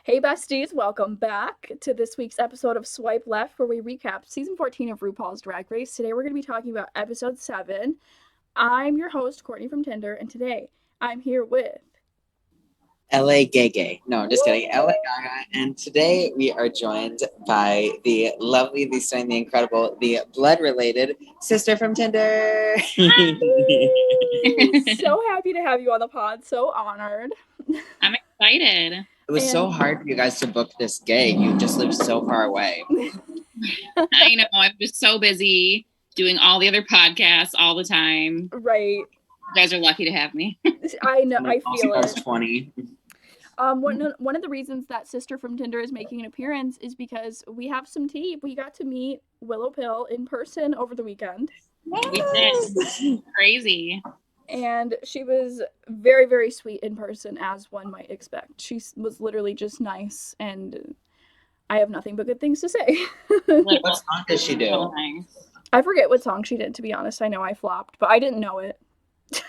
Hey besties, welcome back to this week's episode of Swipe Left, where we recap season 14 of RuPaul's Drag Race. Today we're going to be talking about episode 7. I'm your host, Courtney from Tinder, and today I'm here with LA Gay Gay. No, just kidding. LA Gaga. And today we are joined by the lovely, the stunning, the incredible, the blood related sister from Tinder. So happy to have you on the pod. So honored. I'm excited. It was so hard for you guys to book this gay. You just live so far away. I know. I'm just so busy doing all the other podcasts all the time. Right. You guys are lucky to have me. I know. I feel it. 20. One of the reasons that Sister from Tinder is making an appearance is because we have some tea. We got to meet Willow Pill in person over the weekend. We did. Crazy. And she was very, very sweet in person, as one might expect. She was literally just nice, and I have nothing but good things to say. What song does she do? I forget what song she did, to be honest. I know I flopped, but I didn't know it.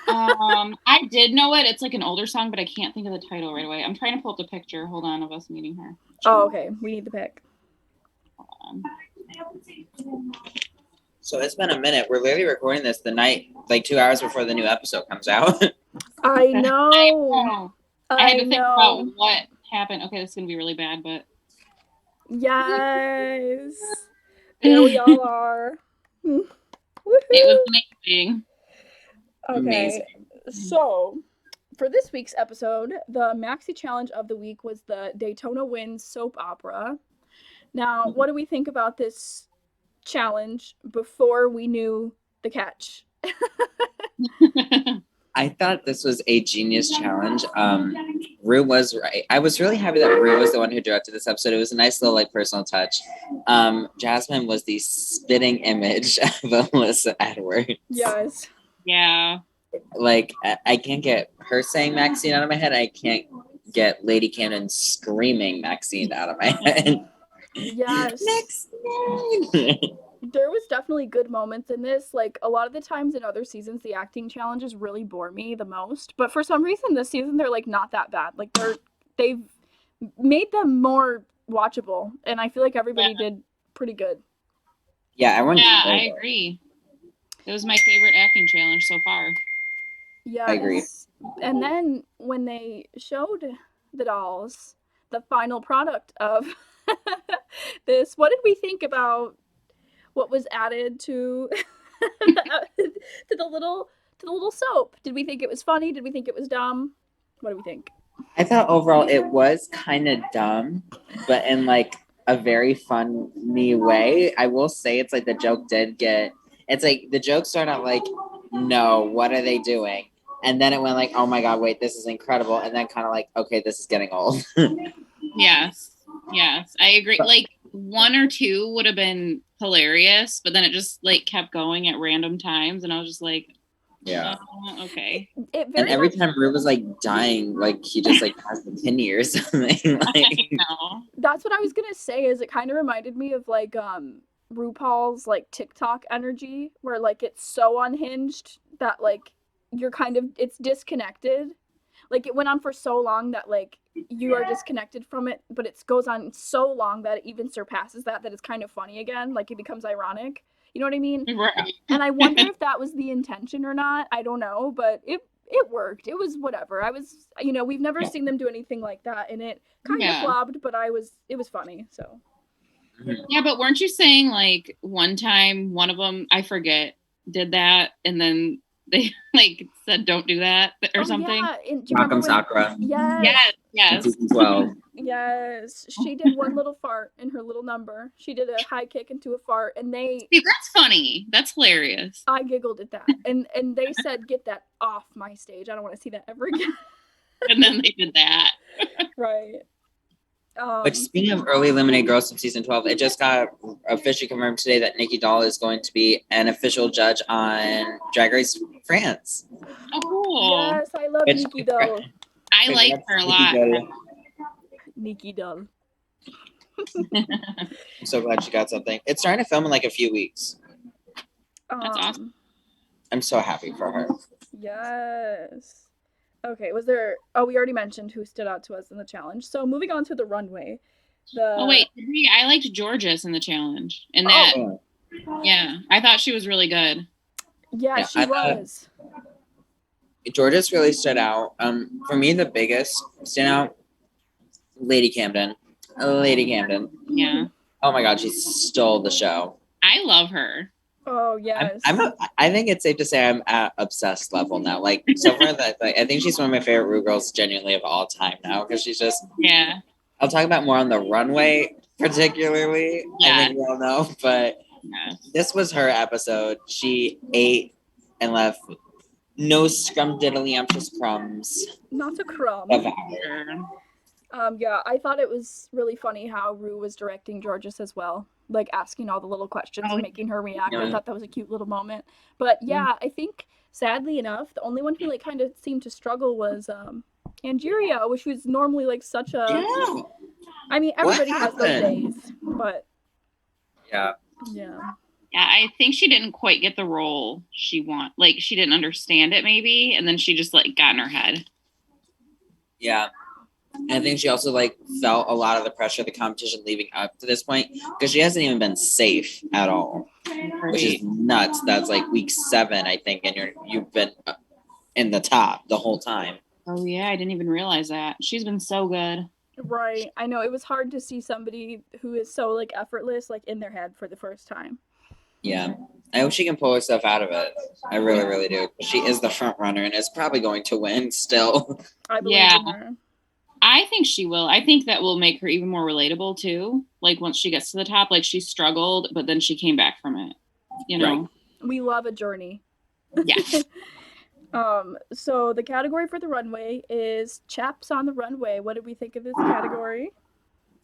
I did know it. It's like an older song, but I can't think of the title right away. I'm trying to pull up the picture. Hold on, of us meeting her. Oh, okay. We need the pic. Hold on. So it's been a minute. We're literally recording this the night, like 2 hours before the new episode comes out. I know. I had to think about what happened. Okay, this is going to be really bad, but... Yes. There we all are. It was amazing. Okay. Amazing. So, for this week's episode, the maxi challenge of the week was the Daytona Wind soap opera. Now, what do we think about this challenge before we knew the catch? I thought this was a genius challenge. Rue was right. I was really happy that Rue was the one who directed this episode. It was a nice little personal touch. Jasmine was the spitting image of Alyssa Edwards. Yes. Yeah. I can't get her saying Maxine out of my head. I can't get Lady Camden screaming Maxine out of my head. Yes. Maxine! There was definitely good moments in this. Like, a lot of the times in other seasons, the acting challenges really bore me the most. But for some reason, this season, they're, not that bad. Like, they've made them more watchable. And I feel like everybody did pretty good. Yeah, I agree. It was my favorite acting challenge so far. Yes. I agree. And then when they showed the dolls, the final product of this, what did we think about what was added to to the little soap? Did we think it was funny? Did we think it was dumb? What do we think? I thought overall it was kind of dumb, but in a very funny way. I will say it's the joke did get. It's the joke started out no, what are they doing? And then it went oh my god, wait, this is incredible. And then kind of okay, this is getting old. Yes, I agree. One or two would have been hilarious, but then it just kept going at random times, and I was just yeah, okay. And every time Rue was dying, he just has the kidney or something. I know. That's what I was gonna say. Is it kind of reminded me of RuPaul's TikTok energy, where it's so unhinged that you're kind of, it's disconnected. It went on for so long that you are disconnected from it, but it goes on so long that it even surpasses that it's kind of funny again. It becomes ironic. You know what I mean? Right. And I wonder if that was the intention or not. I don't know, but it worked. It was whatever. I was, we've never seen them do anything like that, and it kind of flopped, but it was funny. So. Yeah, but weren't you saying one time one of them, I forget, did that, and then they said don't do that or something? Yeah. Malcolm Sakura. Yes. Season 12. Yes, she did one little fart in her little number. She did a high kick into a fart, and See, that's funny. That's hilarious. I giggled at that, and they said, "Get that off my stage. I don't want to see that ever again." And then they did that. Right. But speaking of early eliminated girls from season 12, it just got officially confirmed today that Nikki Doll is going to be an official judge on Drag Race France. Oh, cool. Yes, I love Nikki Doll. I like her a lot. Nikki Doll. I'm so glad she got something. It's starting to film in a few weeks. That's awesome. I'm so happy for her. Yes. Okay, was there? Oh, we already mentioned who stood out to us in the challenge. So moving on to the runway. Oh wait, I liked Georges in the challenge, and Oh. that yeah, I thought she was really good. Yeah, Yeah, she I thought- was. Georges really stood out. For me, the biggest standout, Lady Camden. Lady Camden. Yeah, Oh my God, she stole the show. I love her. Oh yes. I think it's safe to say I'm at obsessed level now. Like so far that like, I think she's one of my favorite Ru girls genuinely of all time now because she's just. Yeah. I'll talk about more on the runway particularly. Yeah. I think we all know, but Yeah. this was her episode. She ate and left no scrumdiddlyumptious crumbs. Not a crumb. Of Yeah, I thought it was really funny how Ru was directing Georges as well, like asking all the little questions and making her react. Yeah. I thought that was a cute little moment. But yeah, I think sadly enough, the only one who like kind of seemed to struggle was Angeria, which was normally like such a. Yeah. I mean, everybody has those happened? days, but Yeah. yeah. Yeah, I think she didn't quite get the role she want. Like she didn't understand it maybe, and then she just like got in her head. Yeah. I think she also like felt a lot of the pressure of the competition leading up to this point because she hasn't even been safe at all, which is nuts. That's like week 7, I think, and you've been in the top the whole time. Oh yeah, I didn't even realize that. She's been so good. Right. I know it was hard to see somebody who is so like effortless like in their head for the first time. Yeah. I hope she can pull herself out of it. I really, really do. She is the front runner and is probably going to win still. I believe Yeah. in her. I think she will. I think that will make her even more relatable too. Like once she gets to the top, like she struggled, but then she came back from it. You know? Right. We love a journey. Yeah. So the category for the runway is Chaps on the Runway. What did we think of this category?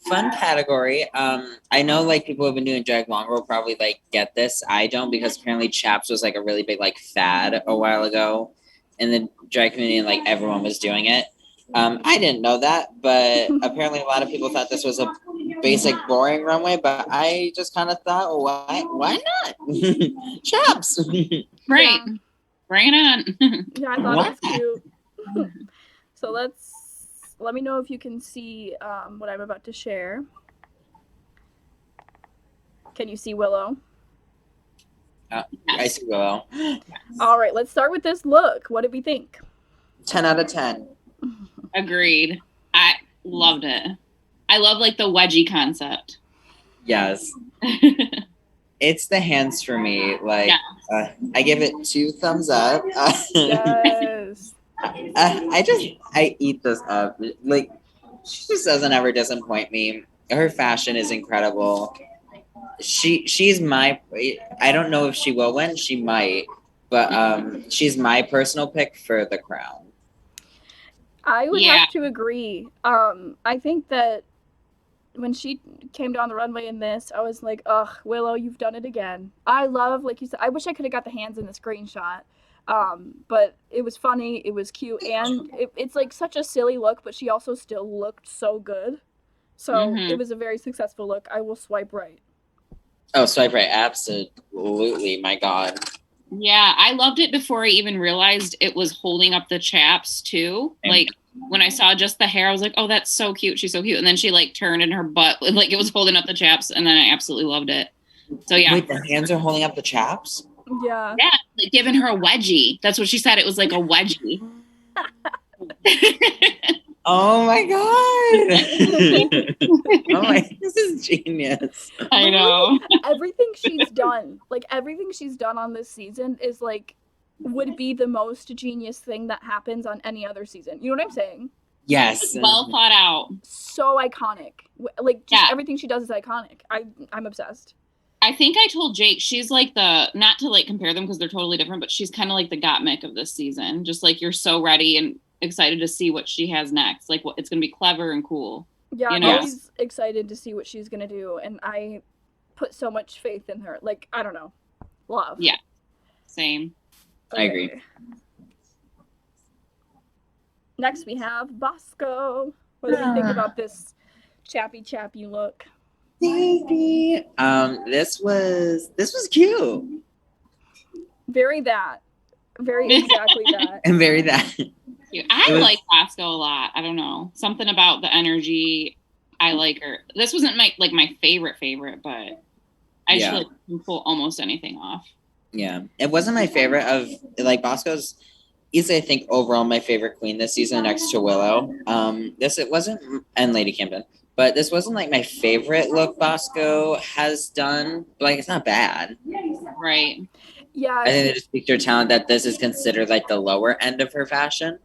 Fun category. I know like people who have been doing drag longer will probably like get this. I don't because apparently Chaps was like a really big like fad a while ago in the drag community and like everyone was doing it. I didn't know that, but apparently a lot of people thought this was a basic boring runway, but I just kind of thought, why not? Chaps. Right. Yeah. Bring it on. Yeah, I thought it was cute. So let me know if you can see what I'm about to share. Can you see Willow? I see Willow. All right, let's start with this look. What did we think? 10 out of 10. Agreed. I loved it. I love like the wedgie concept. Yes. It's the hands for me. Like, Yeah. I give it 2 thumbs up. Yes. I eat this up. Like, she just doesn't ever disappoint me. Her fashion is incredible. She's my. I don't know if she will win. She might, but she's my personal pick for the crown. I would Yeah. have to agree. I think that when she came down the runway in this, I was like, ugh, Willow, you've done it again. I love, like you said, I wish I could have got the hands in the screenshot. But it was funny, it was cute, and it's like such a silly look, but she also still looked so good. So it was a very successful look. I will swipe right. Oh, swipe right. Absolutely. My God. Yeah, I loved it before I even realized it was holding up the chaps too. Like when I saw just the hair, I was like, oh, that's so cute. She's so cute. And then she like turned in her butt, like it was holding up the chaps, and then I absolutely loved it. So yeah. Wait, the hands are holding up the chaps? Yeah. Yeah, like giving her a wedgie. That's what she said. It was like a wedgie. Oh my God. Oh my, this is genius. I know. Everything she's done on this season is like would be the most genius thing that happens on any other season. You know what I'm saying? Yes. Well thought out. So iconic. Like just everything she does is iconic. I'm obsessed. I think I told Jake she's like the, not to like compare them because they're totally different, but she's kind of like the Gottmik of this season. Just like you're so ready and excited to see what she has next. Like what it's gonna be clever and cool. Yeah, You I'm know? always excited to see what she's gonna do, and I put so much faith in her. Like, I don't know. Love. Yeah. Same. I agree. Okay. Next we have Bosco. What do you think about this chappy look? Baby. This was cute. Very that. Very exactly that. And very that. cute. I like Bosco a lot. I don't know. Something about the energy. I like her. This wasn't my favorite, but I just feel like you can pull almost anything off. Yeah. It wasn't my favorite of like Bosco's easily, I think, overall my favorite queen this season next to Willow. It wasn't, and Lady Camden, but this wasn't like my favorite look Bosco has done. But, like, it's not bad. Right. Yeah. I think they just speak to her talent that this is considered like the lower end of her fashion.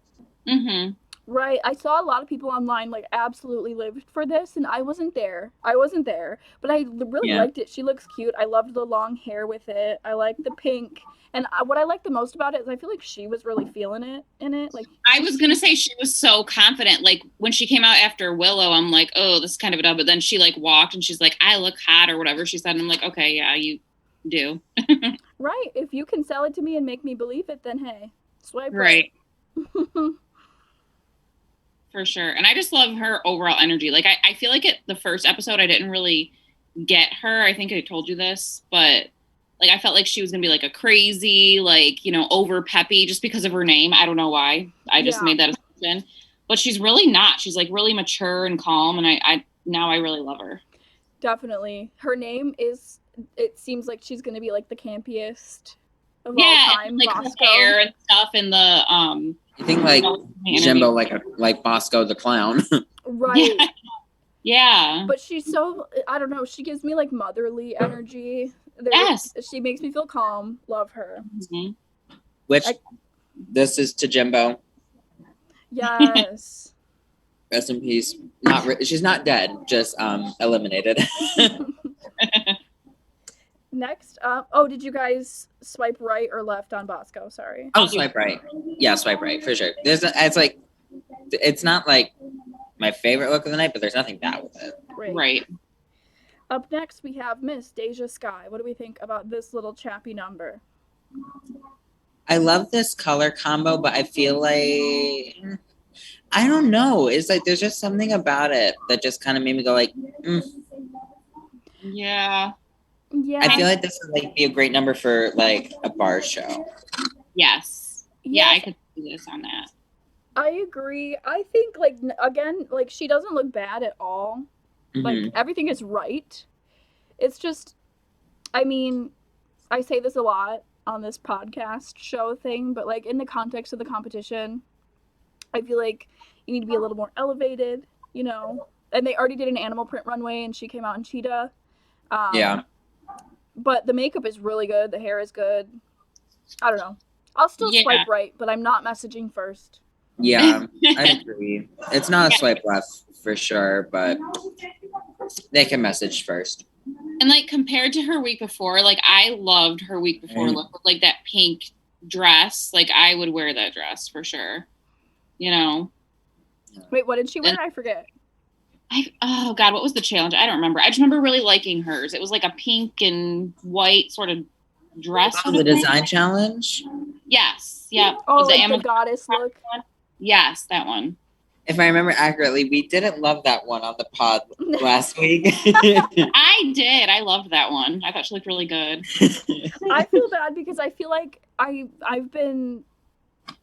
Mm-hmm. Right. I saw a lot of people online like absolutely lived for this, and I wasn't there. But I really liked it. She looks cute. I loved the long hair with it. I like the pink. And what I like the most about it is I feel like she was really feeling it in it. Like, I was gonna say she was so confident. Like when she came out after Willow, I'm like, oh, this is kind of a dub. But then she like walked and she's like, I look hot or whatever she said. And I'm like, okay, yeah, you do. Right. If you can sell it to me and make me believe it, then hey, swipe right. For sure. And I just love her overall energy. Like I feel like the first episode I didn't really get her. I think I told you this, but like I felt like she was gonna be like a crazy, like, you know, over peppy just because of her name. I don't know why. I just made that assumption. But she's really not. She's like really mature and calm, and I now I really love her. Definitely. Her name is, it seems like she's gonna be like the campiest of all time. Like Bosco. her hair and stuff and the I think like Jimbo like Bosco the clown. Right. Yeah. But she's so, I don't know, she gives me like motherly energy. She makes me feel calm. Love her. Mm-hmm. Which this is to Jimbo. Yes. Rest in peace. She's not dead, just eliminated. Next up, oh, did you guys swipe right or left on Bosco? Sorry. Oh, swipe right. Yeah, swipe right for sure. It's not like my favorite look of the night, but there's nothing bad with it. Right. Up next, we have Miss Deja Sky. What do we think about this little chappy number? I love this color combo, but I feel like I don't know. It's like there's just something about it that just kind of made me go like, Yeah. Yeah. I feel like this would like be a great number for like a bar show. Yes. Yeah, I could do this on that. I agree. I think like again, like she doesn't look bad at all. Like everything is right. It's just, I mean, I say this a lot on this podcast show thing, but like in the context of the competition, I feel like you need to be a little more elevated, you know. And they already did an animal print runway, and she came out in cheetah. Yeah. But the makeup is really good. The hair is good. I don't know. I'll still swipe right, but I'm not messaging first. Yeah, I agree. It's not a swipe left for sure, but they can message first. And like compared to her week before, like I loved her week before look with like that pink dress. Like I would wear that dress for sure. You know. Wait, what did she wear? I forget. Oh God, what was the challenge? I don't remember. I just remember really liking hers. It was like a pink and white sort of dress. Oh, the design challenge? Yes. Yeah. Oh, like the goddess look? Yes, that one. If I remember accurately, we didn't love that one on the pod last week. I did. I loved that one. I thought she looked really good. I feel bad because I feel like I've been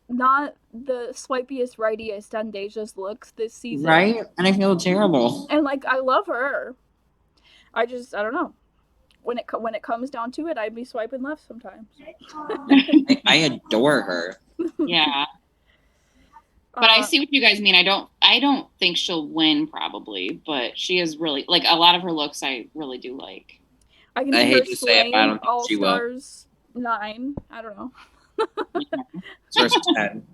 not the swipiest, rightiest on Deja's looks this season. Right? And I feel terrible. And like I love her. I don't know. When it comes down to it, I'd be swiping left sometimes. I adore her. Yeah. But I see what you guys mean. I don't think she'll win probably, but she is really like a lot of her looks I really do like. I hate to say it, but I don't think she will. All-Stars 9. I don't know. Stars 10.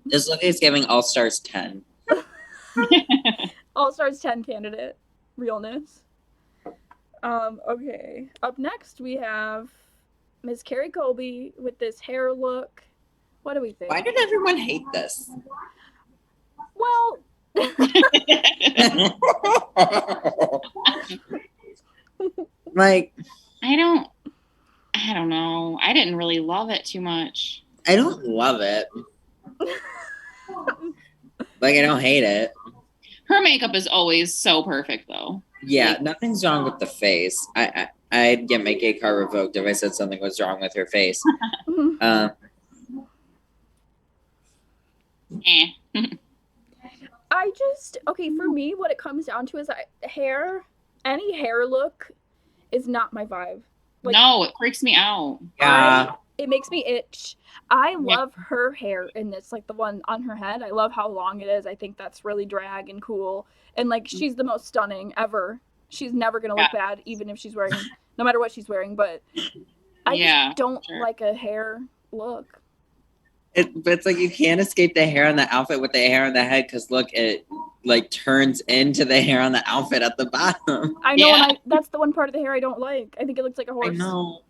This look is giving All-Stars 10. All-Stars 10 candidate. Realness. Okay. Up next we have Miss Carrie Colby with this hair look. What do we think? Why did everyone hate this? Well, like I don't know. I didn't really love it too much. I don't love it. Like I don't hate it. Her makeup is always so perfect though. Yeah, like, nothing's wrong with the face. I'd get my gay card revoked if I said something was wrong with her face. Eh. Okay, for me, what it comes down to is any hair look is not my vibe. Like, No, it freaks me out. Yeah. it makes me itch. I Yeah. love her hair in this, like the one on her head. I love how long it is. I think that's really drag and cool. And like, she's the most stunning ever. She's never gonna look bad, even if she's wearing, no matter what she's wearing. But I just Yeah, don't sure. like a hair look. But it's like you can't escape the hair on the outfit with the hair on the head because look, it like turns into the hair on the outfit at the bottom. I know, Yeah. and that's the one part of the hair I don't like. I think it looks like a I horse. know.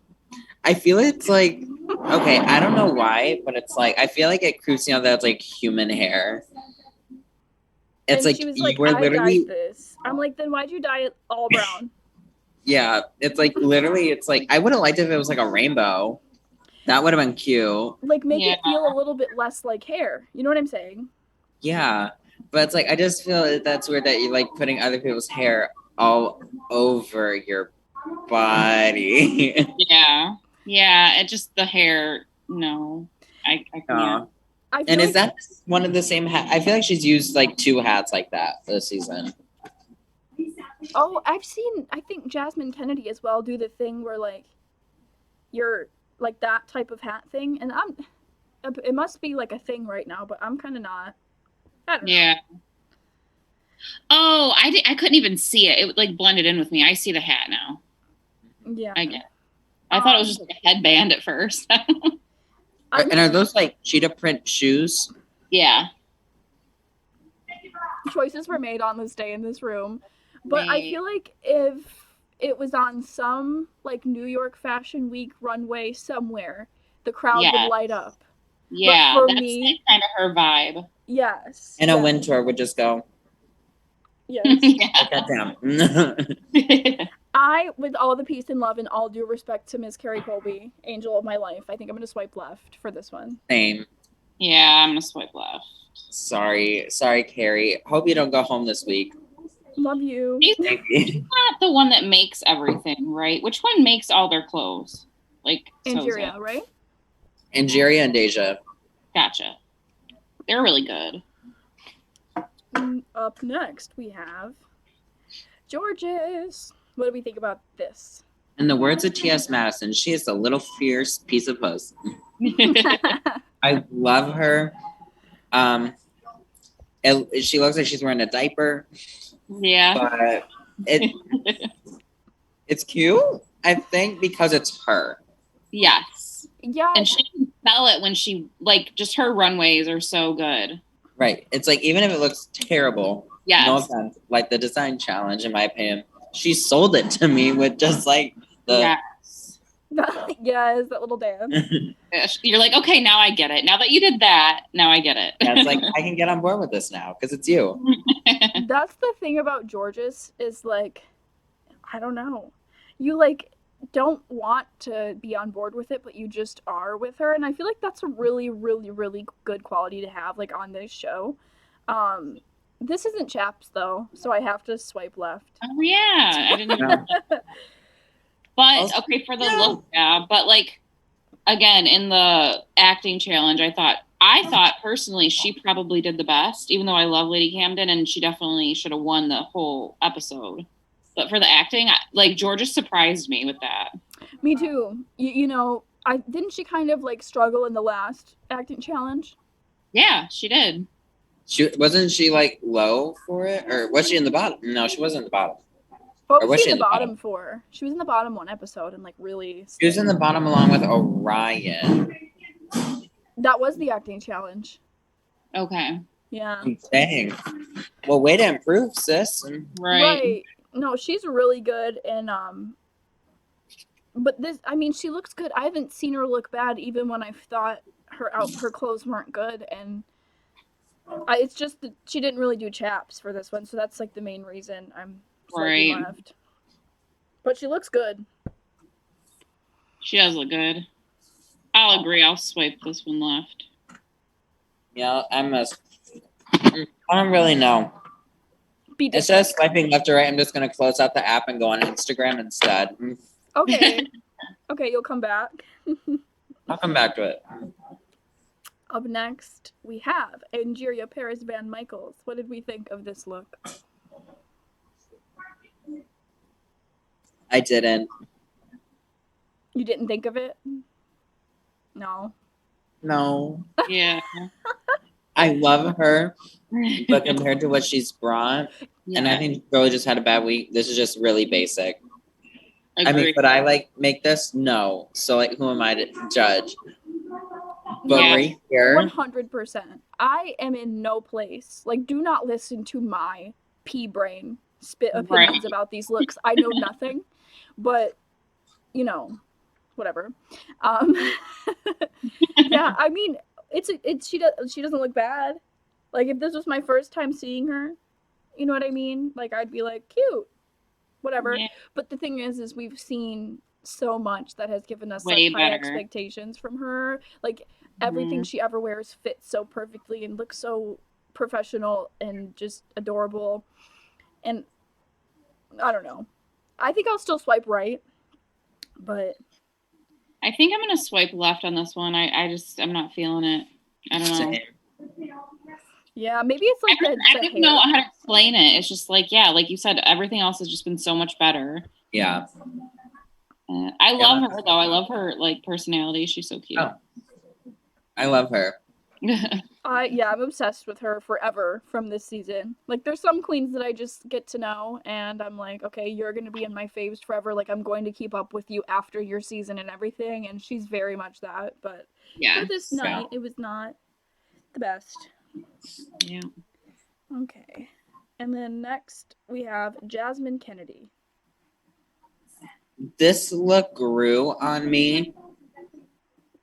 I feel it's like okay, I don't know why, but it's like I feel like it creeps me out that it's like human hair. It's And like she was you like, were I literally dyed this. I'm like, then why'd you dye it all brown? yeah. It's like literally. It's like I would have liked if it was like a rainbow. That would have been cute. Like, make Yeah. it feel a little bit less like hair. You know what I'm saying? Yeah, but it's like I just feel that that's weird that you like putting other people's hair all over your body. Yeah. Yeah. It just the hair. No, I can't. I feel And is like that one of the same hat? I feel like she's used like two hats like that this season. I've seen, I think Jasmine Kennedy as well do the thing where like you're like that type of hat thing, and it must be like a thing right now, but I'm kind of not. I don't know. Yeah. Oh, I couldn't even see it. It like blended in with me. I see the hat now. Yeah. I get it. I thought it was just like a headband at first. And are those like cheetah print shoes? Yeah. Choices were made on this day in this room, but I Made. feel like if it was on some like New York Fashion Week runway somewhere, the crowd would Yes. light up. Yeah. for That's me- like kind of her vibe. Yes. And a yes, winter would just go, Yes. put that down. Yeah. I, with all the peace and love and all due respect to Miss Carrie Colby, angel of my life, I think I'm gonna swipe left for this one. Same. Yeah, I'm gonna swipe left. Sorry, Carrie. Hope you don't go home this week. Love you. She's Maybe. not the one that makes everything, right? Which one makes all their clothes? Like Angeria, Sosa. right? Angeria and Deja. Gotcha. They're really good. Up next, we have Georges. What do we think about this? In the words of T.S. Madison, she is a little fierce piece of puss. I love her. She looks like she's wearing a diaper, Yeah. but it's cute. I think because it's her. Yes. Yeah. And she can sell it when she like just her runways are so good. Right. It's like even if it looks terrible, Yes. no offense, like the design challenge, in my opinion, she sold it to me with just like the. Yes. Yes, that little dance. You're like, okay, now I get it. Now that you did that, now I get it. Yeah, it's like I can get on board with this now because it's you. That's the thing about Georges is like, I don't know. You like don't want to be on board with it, but you just are with her. And I feel like that's a really, really, really good quality to have like on this show. This isn't Chaps though, so I have to swipe left. Oh yeah. I didn't even Yeah. But okay, for the look, yeah. But like again, in the acting challenge, I thought personally she probably did the best, even though I love Lady Camden and she definitely should have won the whole episode. But for the acting, like Georgia surprised me with that. Me too. You know, didn't she kind of like struggle in the last acting challenge? Yeah, she did. Wasn't she like low for it, or was she in the bottom? No, she wasn't in the bottom. What Or was was she in the bottom for? She was in the bottom one episode and like really. She was in the bottom along with Orion. That was the acting challenge. Okay. Yeah. Dang. Well, way to improve, sis. Right. No, she's really good, and but this, I mean, she looks good. I haven't seen her look bad, even when I thought her clothes weren't good, and it's just that she didn't really do chaps for this one, so that's like the main reason I'm swiping Right. left. But she looks good. She does look good. I'll agree. I'll swipe this one left. Yeah, I don't really know. Be Instead of swiping left or right, I'm just gonna close out the app and go on Instagram instead. Okay. Okay, you'll come back. I'll come back to it. Up next, we have Angeria Paris Van Michaels. What did we think of this look? I didn't. You didn't think of it? No. No. Yeah. I love her, but compared to what she's brought, Yeah. and I think Joey just had a bad week. This is just really basic. Agreed. I mean, could I like make this? No. So like, who am I to judge? But Yeah. right here, 100%. I am in no place. Like, do not listen to my pea brain spit opinions about these looks. I know nothing, but you know, whatever. Yeah, I mean, she doesn't look bad. Like, if this was my first time seeing her, you know what I mean? Like, I'd be like, cute, whatever. Yeah. But the thing is we've seen so much that has given us Way such high better. expectations from her. Like, everything she ever wears fits so perfectly and looks so professional and just adorable. And I don't know. I think I'll still swipe right, but I think I'm gonna swipe left on this one. I'm not feeling it. I don't know. yeah, maybe it's like I the don't hair. know how to explain it. It's just like, yeah, like you said, everything else has just been so much better. yeah. I love her though. I love her like personality. She's so cute. Oh. I love her. Yeah, I'm obsessed with her forever from this season. Like, there's some queens that I just get to know, and I'm like, okay, you're gonna be in my faves forever. Like, I'm going to keep up with you after your season and everything, and she's very much that. But Yeah. for this night, it was not the best. Yeah. Okay, and then next we have Jasmine Kennedy. This look grew on me.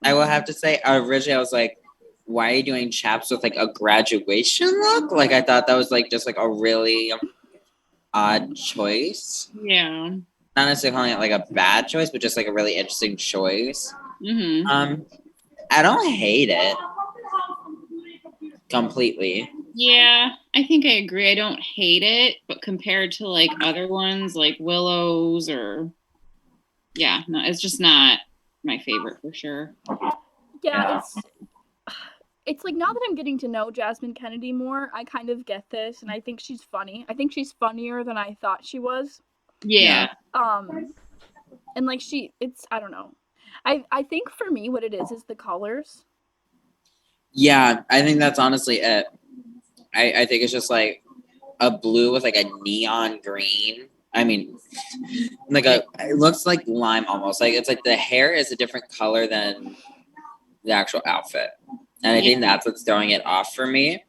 I will have to say, originally I was like, why are you doing chaps with like a graduation look? Like, I thought that was like just like a really odd choice. Yeah. Not necessarily calling it like a bad choice, but just like a really interesting choice. Mm-hmm. I don't hate it completely. Yeah, I think I agree. I don't hate it, but compared to like other ones like Willow's or yeah, no, it's just not my favorite for sure. Yeah, it's like, now that I'm getting to know Jasmine Kennedy more, I kind of get this, and I think she's funny. I think she's funnier than I thought she was. Yeah. And like I don't know. I think for me what it is the colors. Yeah, I think that's honestly it. I think it's just like a blue with like a neon green. I mean, like it looks like lime almost. Like it's like the hair is a different color than the actual outfit. And I think that's what's throwing it off for me.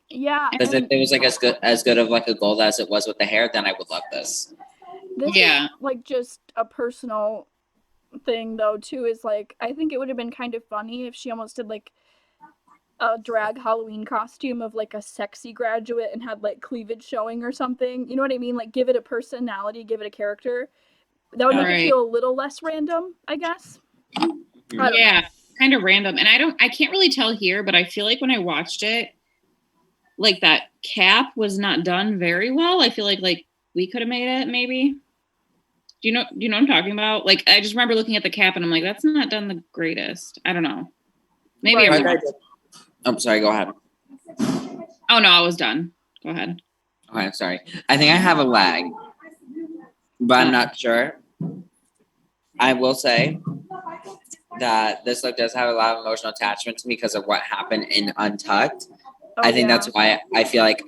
Yeah. Because if it was like as good of like a gold as it was with the hair, then I would love this. This is like just a personal thing though too, is like, I think it would have been kind of funny if she almost did like a drag Halloween costume of like a sexy graduate and had like cleavage showing or something. You know what I mean? Like, give it a personality, give it a character. That would make it feel a little less random, I guess. Yeah, kind of random. And I can't really tell here, but I feel like when I watched it, like that cap was not done very well. I feel like we could have made it maybe. Do you know what I'm talking about? Like, I just remember looking at the cap and I'm like, that's not done the greatest. I don't know. Maybe I'm wrong. I'm sorry, go ahead. Oh no, I was done. Go ahead. Okay, sorry. I think I have a lag, but I'm not sure. I will say that this look does have a lot of emotional attachment to me because of what happened in Untucked. I think that's why I feel like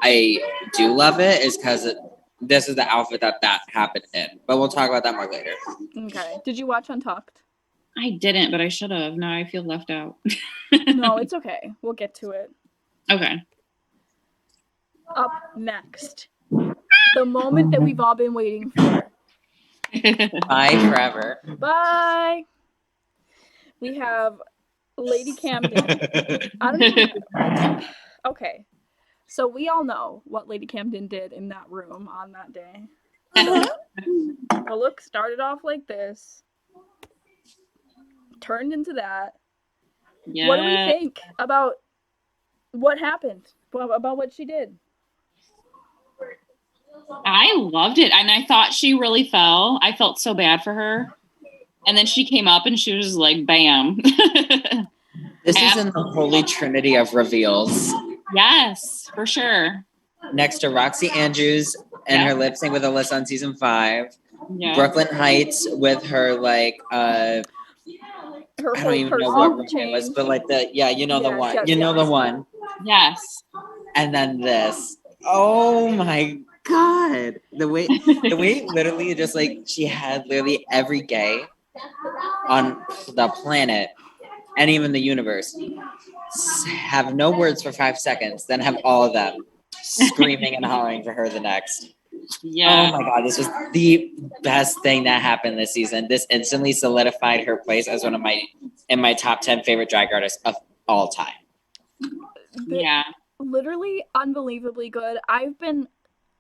I do love it, is because this is the outfit that happened in. But we'll talk about that more later. Okay. Did you watch Untucked? I didn't, but I should have. Now I feel left out. No, it's okay. We'll get to it. Okay. Up next, the moment that we've all been waiting for. Bye forever. Bye. We have Lady Camden. I don't know. Okay. So we all know what Lady Camden did in that room on that day. The look started off like this, turned into that. Yeah. What do we think about what happened? About what she did? I loved it. And I thought she really fell. I felt so bad for her. And then she came up and she was like, bam. This is in the holy trinity of reveals. Yes, for sure. Next to Roxy Andrews and her lip sync with Alyssa on season 5. Yeah. Brooklyn Heights with her like Her I don't whole even know what room personal it was, change. but like the you know the Yes, one. yes, You know the yes. one. Yes. And then this. Oh my god. The way literally just like she had literally every gay on the planet and even the universe have no words for 5 seconds, then have all of them screaming and hollering for her the next. Yeah. Oh my god, this was the best thing that happened this season. This instantly solidified her place as one of my top 10 favorite drag artists of all time. Yeah. Literally unbelievably good. I've been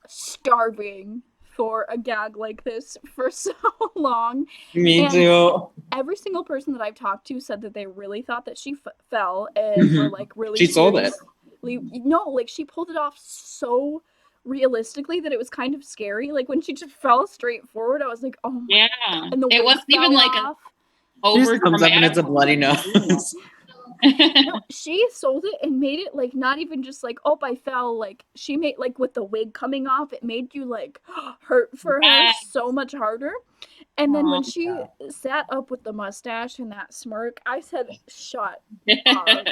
starving for a gag like this for so long. Me And too. every single person that I've talked to said that they really thought that she fell and were like really She sold it. No, like she pulled it off so realistically that it was kind of scary. Like when she just fell straight forward, I was like, oh my Yeah. god. And the It wig wasn't even fell like off. She over just comes up and it's a bloody nose. No, she sold it and made it like not even just like, oh, I fell. Like she made like with the wig coming off, it made you like hurt for her so much harder. And then when she sat up with the mustache and that smirk, I said, "Shut up,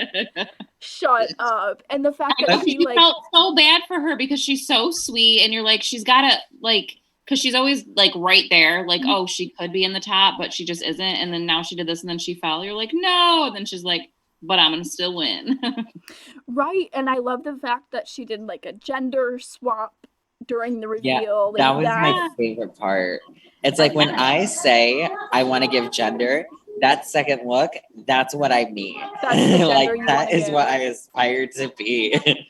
shut up." And the fact that she you like felt so bad for her because she's so sweet, and you're like, she's gotta like, because she's always like right there, like, oh, she could be in the top, but she just isn't. And then now she did this, and then she fell. You're like, no. And then she's like, but I'm gonna still win. right. And I love the fact that she did like a gender swap during the Yeah, reveal. that Like was my favorite part. It's like when I say I want to give gender, that second look, that's what I mean. That's the gender like you that wanna is what give. I aspire to be.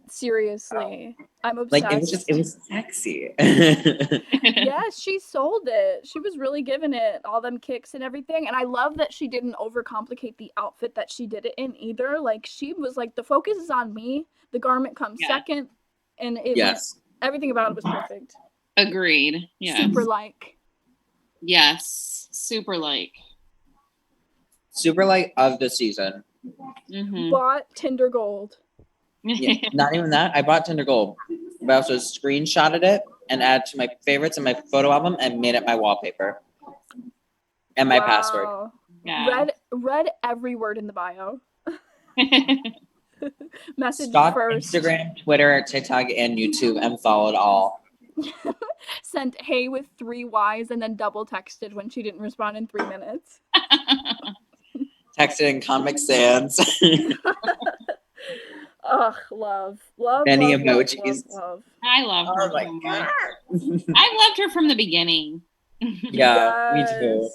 Seriously, I'm like obsessed. it was sexy. Yes, she sold it. She was really giving it all them kicks and everything. And I love that she didn't overcomplicate the outfit that she did it in either. Like she was like, the focus is on me. The garment comes second. And it was everything about it was perfect. Agreed. Yeah. Super like. Yes. Super like. Super like of the season. Bought Tinder Gold. Yeah, not even that. I bought Tinder Gold, but I also screenshotted it and added to my favorites in my photo album and made it my wallpaper and my password. Yeah. Read every word in the bio. Message Stalked first. Instagram, Twitter, TikTok, and YouTube and followed all. Sent hey with 3 Y's and then double texted when she didn't respond in 3 minutes. Texted in Comic Sans. Ugh, love. Many love, emojis. love. I love her. Oh my god. I loved her from the beginning. Yeah, me too.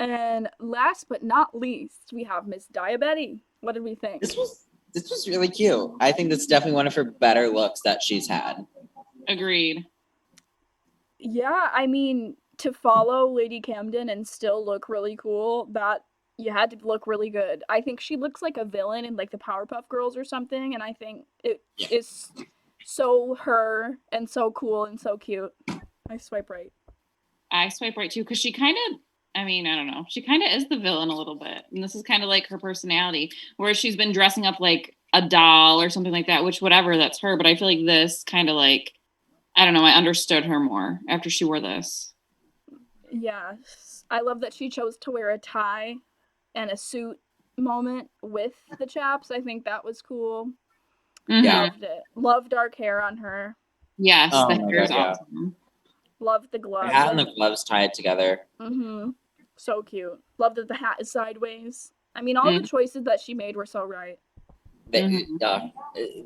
And last but not least, we have Miss Diabetti. What did we think? This was really cute. I think that's definitely one of her better looks that she's had. Agreed. Yeah, I mean, to follow Lady Camden and still look really cool, that you had to look really good. I think she looks like a villain in like the Powerpuff Girls or something, and I think it is so her and so cool and so cute. I swipe right. I swipe right too, because she kind of, I mean, I don't know. She kind of is the villain a little bit. And this is kind of like her personality, where she's been dressing up like a doll or something like that, which whatever, that's her. But I feel like this kind of like, I don't know, I understood her more after she wore this. Yes. I love that she chose to wear a tie and a suit moment with the chaps. I think that was cool. Yeah. Loved it. Love dark hair on her. Yes, the hair is awesome. Love the gloves. The hat and the gloves tied together. So cute. Love that the hat is sideways. I mean, all the choices that she made were so right.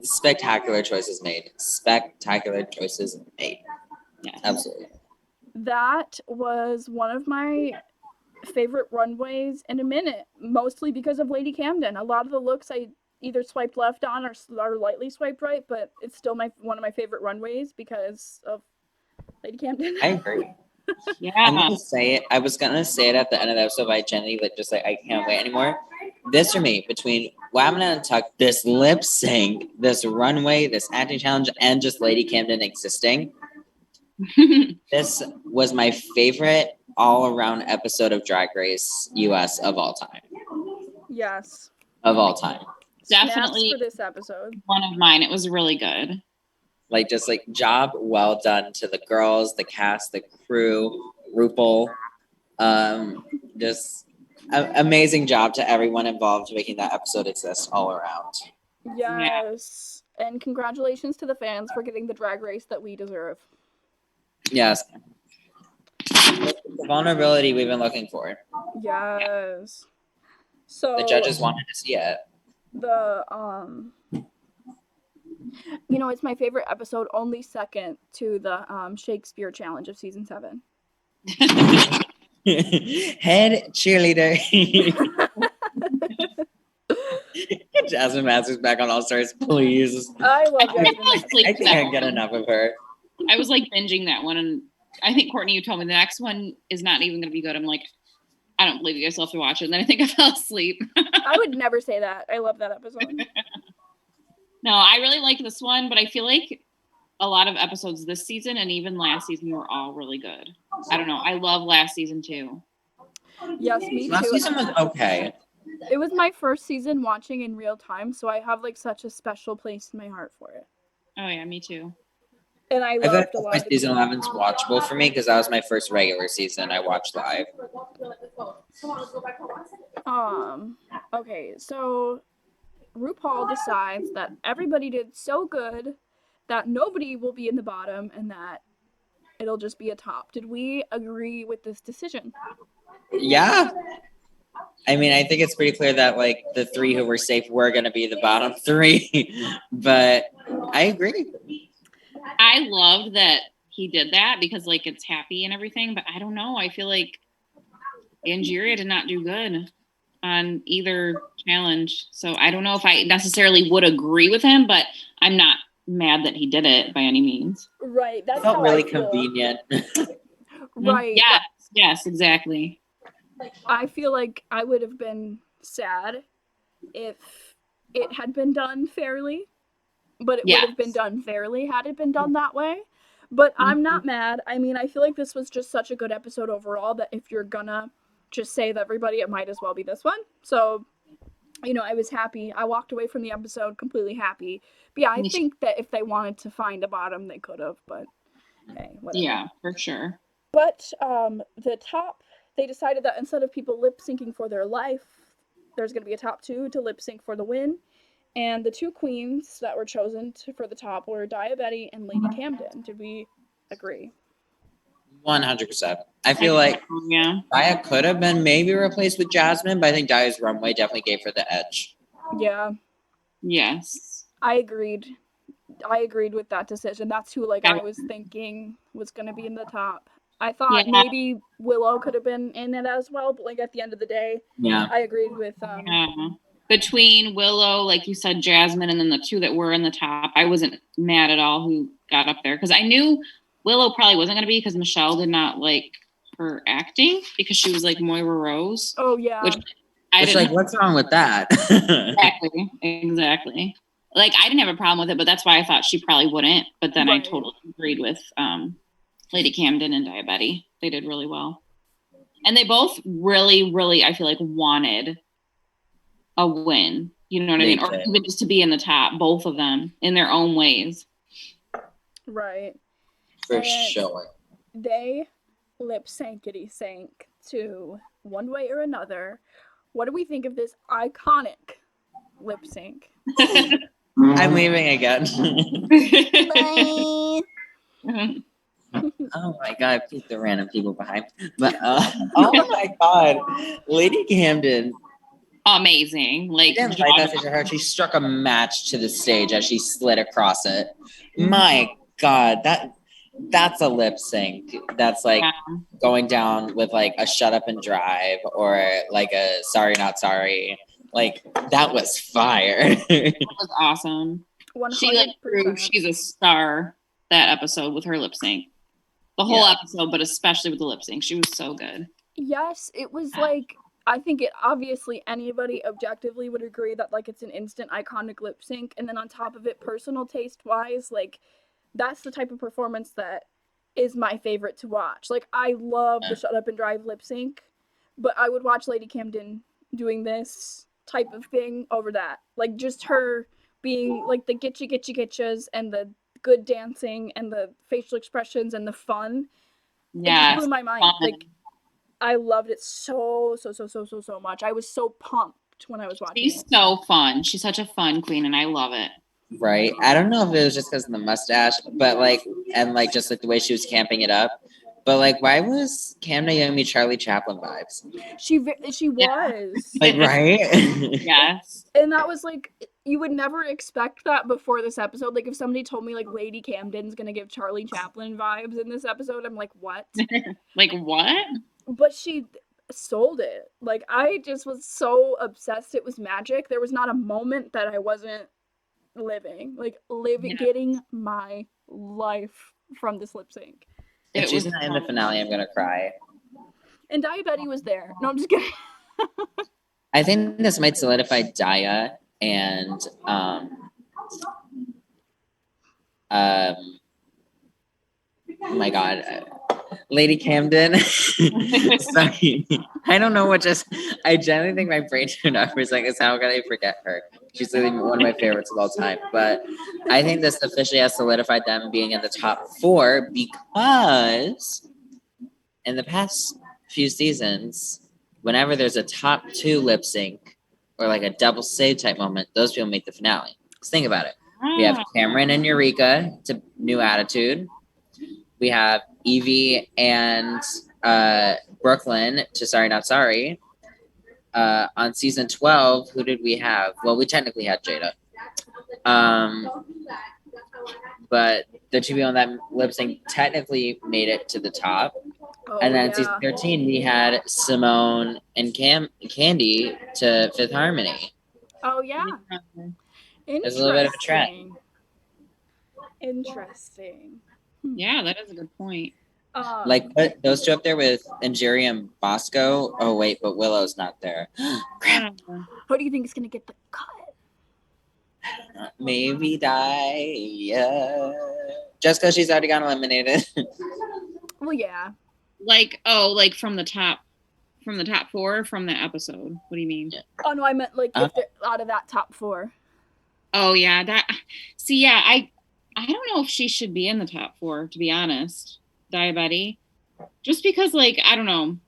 Spectacular choices made. Spectacular choices made. Yeah, absolutely. That was one of my favorite runways in a minute, mostly because of Lady Camden. A lot of the looks I either swiped left on or lightly swiped right, but it's still one of my favorite runways because of Lady Camden. I agree. Yeah. I'm gonna say it. I was gonna say it at the end of the episode by Jenny, but just like I can't wait anymore. This for me, between Wabana and Tuck, this lip sync, this runway, this acting challenge, and just Lady Camden existing. This was my favorite all-around episode of Drag Race US of all time. Yes. of all time. Definitely Snaps for this episode. one of mine. It was really good. Like, just like job well done to the girls, the cast, the crew, RuPaul. Just amazing job to everyone involved making that episode exist all around. Yes. And congratulations to the fans for getting the drag race that we deserve. Yes. The vulnerability we've been looking for. Yes. So The judges wanted to see it. it's my favorite episode, only second to the Shakespeare challenge of season 7. Head cheerleader. Jasmine Masters back on All Stars, please. I love Jasmine I Masters. I can't get enough of her. I was like binging that one, and I think Courtney, you told me the next one is not even going to be good. I'm like, I don't believe you guys will have to watch it. And then I think I fell asleep. I would never say that. I love that episode. No, I really like this one, but I feel like a lot of episodes this season and even last season were all really good. I don't know. I love last season too. Yes, me Last too. season was okay. It was my first season watching in real time, so I have like such a special place in my heart for it. Oh yeah, me too. And I I feel loved like a lot my of the season 11's watchable for me because that was my first regular season I watched live. Okay, so RuPaul decides that everybody did so good that nobody will be in the bottom and that it'll just be a top. Did we agree with this decision? Yeah. I mean, I think it's pretty clear that like the 3 who were safe were going to be the bottom 3, but I agree. I loved that he did that because like it's happy and everything, but I don't know. I feel like Angeria did not do good on either challenge. So I don't know if I necessarily would agree with him, but I'm not mad that he did it by any means. Right, that's Felt how really I feel. convenient. Right. Yes, exactly. I feel like I would have been sad if it had been done fairly, but it would have been done fairly had it been done that way. But I'm not mad. I mean, I feel like this was just such a good episode overall that if you're gonna just save everybody, it might as well be this one. So, I was happy. I walked away from the episode completely happy. But yeah, I think that if they wanted to find a bottom, they could have, but hey, whatever. Yeah, for sure. But the top, they decided that instead of people lip syncing for their life, there's going to be a top 2 to lip sync for the win. And the 2 queens that were chosen for the top were Diabetti and Lady Camden. Did we agree? 100%. I feel like Daya could have been maybe replaced with Jasmine, but I think Daya's runway definitely gave her the edge. Yeah. Yes. I agreed with that decision. That's who I was thinking was going to be in the top. I thought maybe Willow could have been in it as well, but at the end of the day, I agreed with between Willow, like you said, Jasmine, and then the 2 that were in the top, I wasn't mad at all who got up there because I knew Willow probably wasn't going to be because Michelle did not like her acting because she was like Moira Rose. Oh yeah. Which I didn't. What's wrong with that? Exactly. Like I didn't have a problem with it, but that's why I thought she probably wouldn't. But then I totally agreed with Lady Camden and Diabetti. They did really well, and they both really, really, I feel like wanted a win. You know what I mean? Or even just to be in the top, both of them in their own ways. Right. For sure. They lip syncity sank to One Way or Another. What do we think of this iconic lip sync? I'm leaving again. Bye. Oh my god, peek the random people behind. But oh my god, Lady Camden. Amazing. Like, I didn't like that to her. She struck a match to the stage as she slid across it. My god, that's a lip sync. That's like going down with like a shut up and drive or like a sorry not sorry. Like that was fire. It was awesome. 100%. She's a star that episode with her lip sync. The whole episode, but especially with the lip sync. She was so good. Yes, it was like, I think it obviously anybody objectively would agree that like it's an instant iconic lip sync, and then on top of it, personal taste wise, like that's the type of performance that is my favorite to watch. Like I love the shut up and drive lip sync, but I would watch Lady Camden doing this type of thing over that. Like, just her being, like, the getchas and the good dancing and the facial expressions and the fun. It just blew my mind. fun. Like, I loved it so much. I was so pumped when I was watching She's it. so fun. She's such a fun queen, and I love it. Right. I don't know if it was just because of the mustache, but like, and like just like the way she was camping it up. But like, why was Cam Naomi Charlie Chaplin vibes? She Yeah. was. Like, right? Yes. And that was like, you would never expect that before this episode. Like, if somebody told me like Lady Camden's gonna give Charlie Chaplin vibes in this episode, I'm like, what? Like what? But she sold it. Like, I just was so obsessed. It was magic. There was not a moment that I wasn't living. Like, Yeah. getting my life from this lip sync. If It she's was not in the fun. finale, I'm gonna cry. And Diabetti was there. No, I'm just kidding. I think this might solidify Daya and oh my god, Lady Camden. Sorry, I don't know what just. I genuinely think my brain turned off for a second. How can I forget her? She's literally one of my favorites of all time. But I think this officially has solidified them being in the top 4 because in the past few seasons, whenever there's a top 2 lip sync or like a double save type moment, those people make the finale. Just think about it. We have Cameron and Eureka to New Attitude. We have Evie and Brooklyn to Sorry Not Sorry. On season 12, who did we have? Well, we technically had Jada. But the two people on that lip sync technically made it to the top. Oh, And then yeah. season 13, we had Simone and Candy to Fifth Harmony. Oh, yeah. There's a little bit of a trend. Interesting. Yeah, that is a good point. Like, put those two up there with Injuri and Bosco. Oh, wait, but Willow's not there. Crap. Who do you think is going to get the cut? Maybe Daya. Just because she's already got eliminated. Well, yeah. Like, from the top 4 from the episode. What do you mean? Oh, no, I meant like if they're out of that top 4. Oh yeah, I don't know if she should be in the top 4, to be honest. Diabetti. Just because, like, I don't know.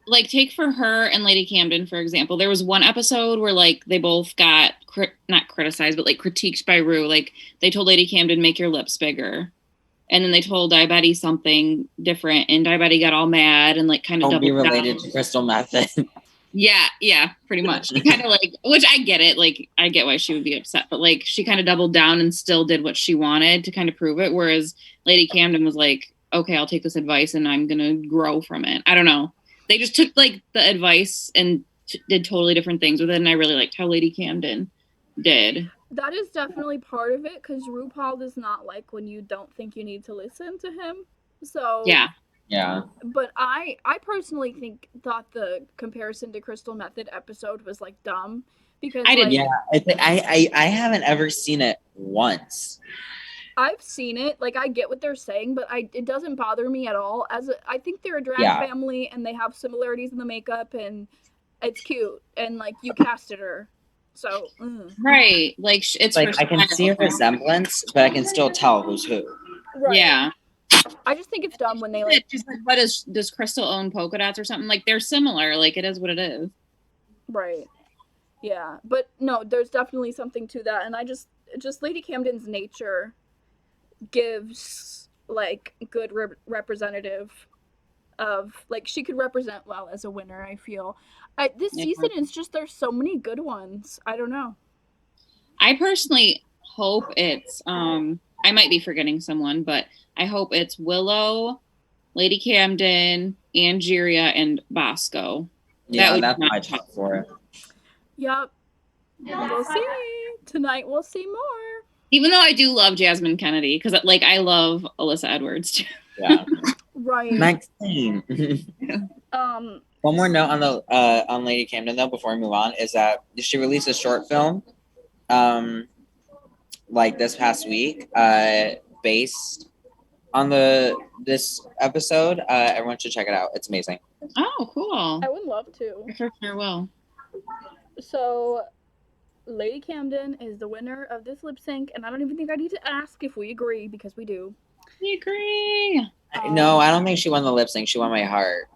Like, take for her and Lady Camden, for example. There was one episode where, like, they both got, not criticized, but, like, critiqued by Rue. Like, they told Lady Camden, make your lips bigger. And then they told Diabetti something different, and Diabetti got all mad and, like, kind of doubled down. Don't be related to Crystal Method. Yeah, pretty much. She kind of like, which I get it. Like, I get why she would be upset, but like, she kind of doubled down and still did what she wanted to kind of prove it. Whereas Lady Camden was like, okay, I'll take this advice and I'm going to grow from it. I don't know. They just took like the advice and did totally different things with it. And I really liked how Lady Camden did. That is definitely part of it because RuPaul does not like when you don't think you need to listen to him. So Yeah. But I personally thought the comparison to Crystal Method episode was like dumb because I did. Like, yeah, I haven't ever seen it once. I've seen it. Like, I get what they're saying, but it doesn't bother me at all. I think they're a drag family and they have similarities in the makeup and it's cute and like you casted her. So right, like it's like I can see a resemblance, but I can still tell who's who. Right. Yeah. I just think it's dumb when they like just like, what does Crystal own polka dots or something? Like, they're similar. Like, it is what it is. Right. Yeah, but no, there's definitely something to that, and I just Lady Camden's nature gives like good representative of like she could represent well as a winner. I feel this season is just there's so many good ones. I don't know. I personally hope it's I might be forgetting someone, but I hope it's Willow, Lady Camden, Angeria, and Bosco. Yeah, that's my top 4. Yep. We'll see. Tonight we'll see more. Even though I do love Jasmine Kennedy, because like I love Alyssa Edwards too. Yeah. Right. Maxine. One more note on the on Lady Camden though before we move on is that she released a short film like this past week based on this episode. Everyone should check it out. It's amazing. Oh, cool. I would love to. For sure will. So Lady Camden is the winner of this lip sync, and I don't even think I need to ask if we agree because we do. We agree. No, I don't think she won the lip sync. She won my heart.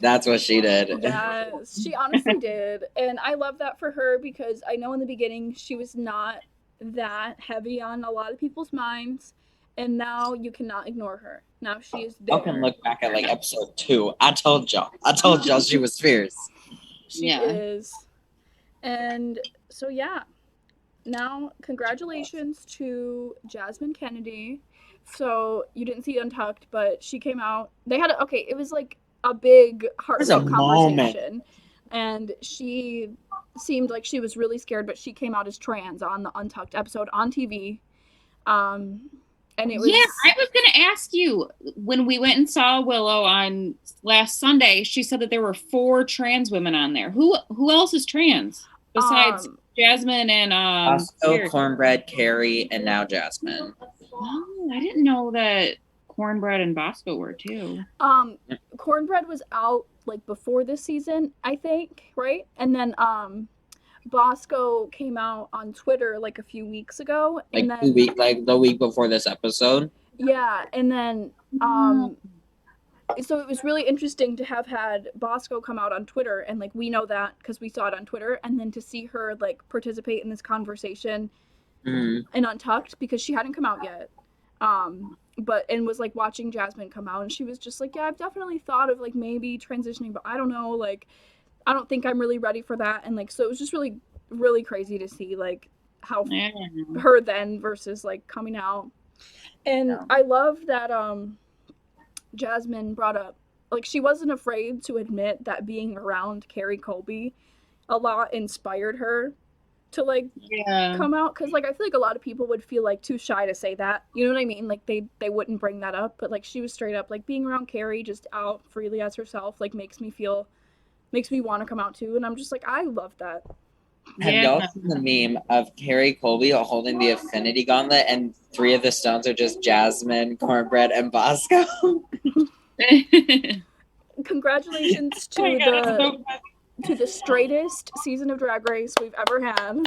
That's what she did. Yes, she honestly did. And I love that for her because I know in the beginning she was not that heavy on a lot of people's minds. And now you cannot ignore her. Now she is there. Y'all can look back at like episode 2. I told y'all she was fierce. She is. And so, yeah. Now, congratulations to Jasmine Kennedy. So, you didn't see Untucked, but she came out. They had it was like a big heartfelt conversation. And she seemed like she was really scared, but she came out as trans on the Untucked episode on TV. And it was... Yeah, I was going to ask you, when we went and saw Willow on last Sunday, she said that there were 4 trans women on there. Who else is trans besides Jasmine and Bosco, Cornbread, Carrie, and now Jasmine. Oh, I didn't know that Cornbread and Bosco were too. Cornbread was out like before this season, I think, right? And then Bosco came out on Twitter like a few weeks ago, like and then the week before this episode. Yeah, and then so it was really interesting to have had Bosco come out on Twitter, and like we know that because we saw it on Twitter, and then to see her like participate in this conversation in Untucked because she hadn't come out yet, and was like watching Jasmine come out, and she was just like, yeah, I've definitely thought of like maybe transitioning, but I don't know, like I don't think I'm really ready for that. And like so it was just really, really crazy to see like how her then versus like coming out. And I love that Jasmine brought up, like, she wasn't afraid to admit that being around Carrie Colby a lot inspired her to like come out, because like I feel like a lot of people would feel like too shy to say that, you know what I mean, like they wouldn't bring that up, but like she was straight up like being around Carrie just out freely as herself like makes me want to come out too. And I'm just like, I love that. Have y'all seen the meme of Carrie Colby holding the Affinity Gauntlet and 3 of the stones are just Jasmine, Cornbread, and Bosco? Congratulations to the straightest season of Drag Race we've ever had.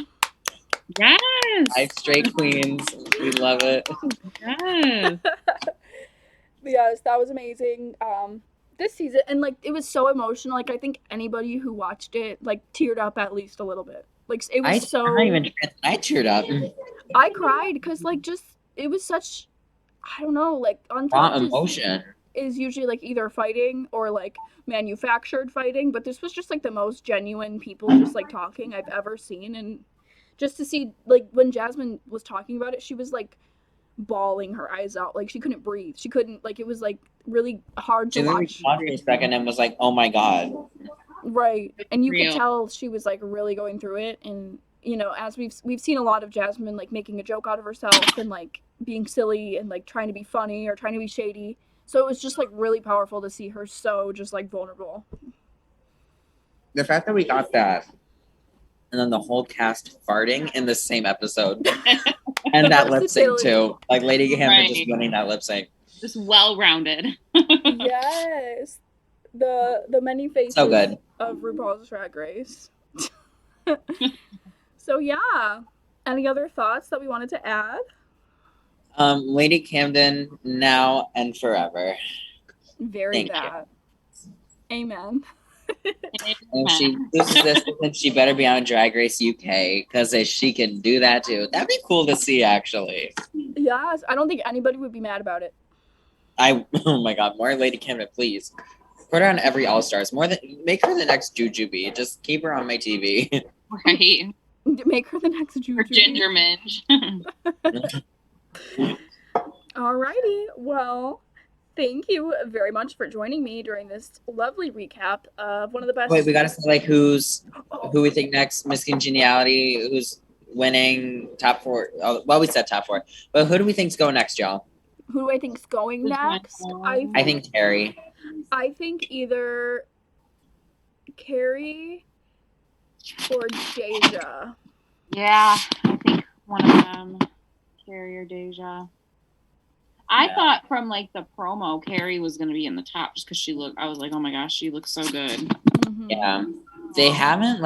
Yes. 5 straight queens. We love it. Yes. Yes, that was amazing. This season, and like it was so emotional. Like I think anybody who watched it like teared up at least a little bit. Like it was I teared up. I cried because like just it was such, I don't know, like Untucked emotion is usually like either fighting or like manufactured fighting, but this was just like the most genuine people just like talking I've ever seen. And just to see like when Jasmine was talking about it, she was like bawling her eyes out, like she couldn't breathe, she couldn't, like it was like really hard to watch. She paused for a second and was like, oh my god. Right. And you could tell she was like really going through it. And you know, as we've seen a lot of Jasmine like making a joke out of herself and like being silly and like trying to be funny or trying to be shady, so it was just like really powerful to see her so just like vulnerable. The fact that we got that and then the whole cast farting in the same episode and that lip sync too, like Lady Camden just winning that lip sync, just well-rounded. Yes, the many faces so good of RuPaul's Drag Race. So yeah, any other thoughts that we wanted to add? Lady Camden now and forever. Very bad. Amen. If she loses this, then she better be on Drag Race UK, because if she can do that too, that'd be cool to see actually. Yes, I don't think anybody would be mad about it. Oh my god, more Lady Camden, please. Put her on every All Stars. Make her the next Jujubee. Just keep her on my TV. Right. Make her the next Jujubee. Or Ginger Minge. Alrighty, well, thank you very much for joining me during this lovely recap of one of the best. Wait, we gotta say like who we think next. Miss Congeniality, who's winning top 4. Well, we said top 4, but who do we think's going next, y'all? Who do I think's going next? I think Carrie. I think either Carrie or Deja. Yeah, I think one of them, Carrie or Deja. I thought from like the promo, Carrie was going to be in the top just because she looked, I was like, oh my gosh, she looks so good. Mm-hmm. Yeah. They haven't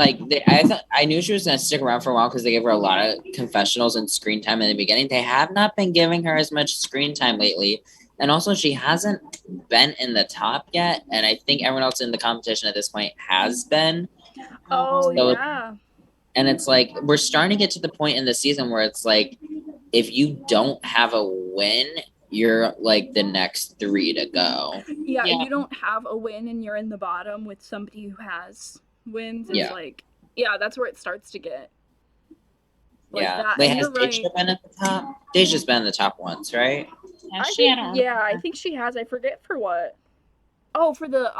I knew she was gonna stick around for a while because they gave her a lot of confessionals and screen time in the beginning. They have not been giving her as much screen time lately, and also she hasn't been in the top yet. And I think everyone else in the competition at this point has been. Oh So- yeah. And it's like we're starting to get to the point in the season where it's like if you don't have a win, you're like the next 3 to go. Yeah, Yeah. if you don't have a win and you're in the bottom with somebody who has wins, it's Yeah. like, yeah, that's where it starts to get like Yeah. that. Wait, And has you're right. Deja been at the top? Deja's been in the top once, right? Yeah, I she think, had yeah, I think she has. I forget for what. Oh, for the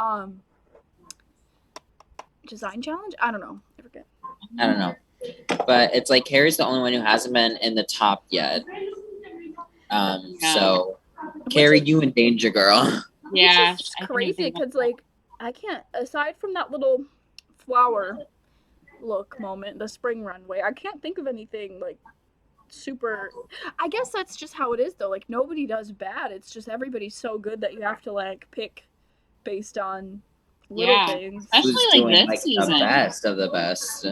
design challenge? I don't know. I forget. I don't know. But it's like Carrie's the only one who hasn't been in the top yet. Yeah. So Carrie, you in danger, girl. Yeah, Which is I can crazy agree with because like I can't, aside from that little flower look moment, the spring runway, I can't think of anything like super. I guess that's just how it is though. Like nobody does bad. It's just everybody's so good that you have to like pick based on little Yeah. things. Especially Who's like doing this like season. the best of the best?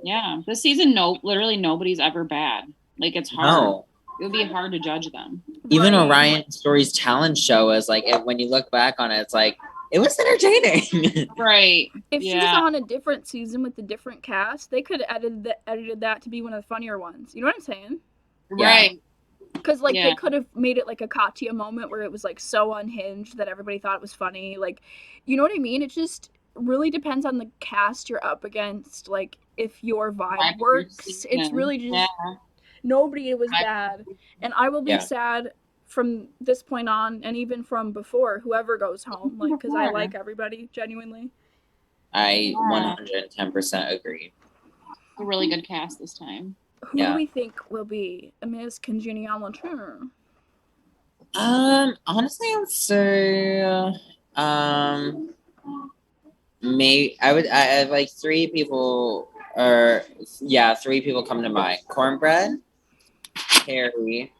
Yeah, this season, literally nobody's ever bad. Like it's hard. No. It would be hard to judge them. Even Right. Orion Story's talent show is like when you look back on it, it's like it was entertaining. Right. If she was Yeah. on a different season with a different cast, they could have edited that to be one of the funnier ones. You know what I'm saying? Yeah. Right. Because like Yeah. they could have made it like a Katya moment where it was like so unhinged that everybody thought it was funny. Like, you know what I mean? It just really depends on the cast you're up against. Like if your vibe Vibe of your works, it's season. really just Yeah. nobody was Vibe- bad, and I will be Yeah. sad from this point on, and even from before, whoever goes home, like because I Before. like everybody genuinely. I Yeah. 110% agree. A really good cast this time. Who Yeah. do we think will be Miss Congeniality? Honestly, I would say, I have like 3 people, or yeah, 3 people come to mind. Cornbread, Carrie,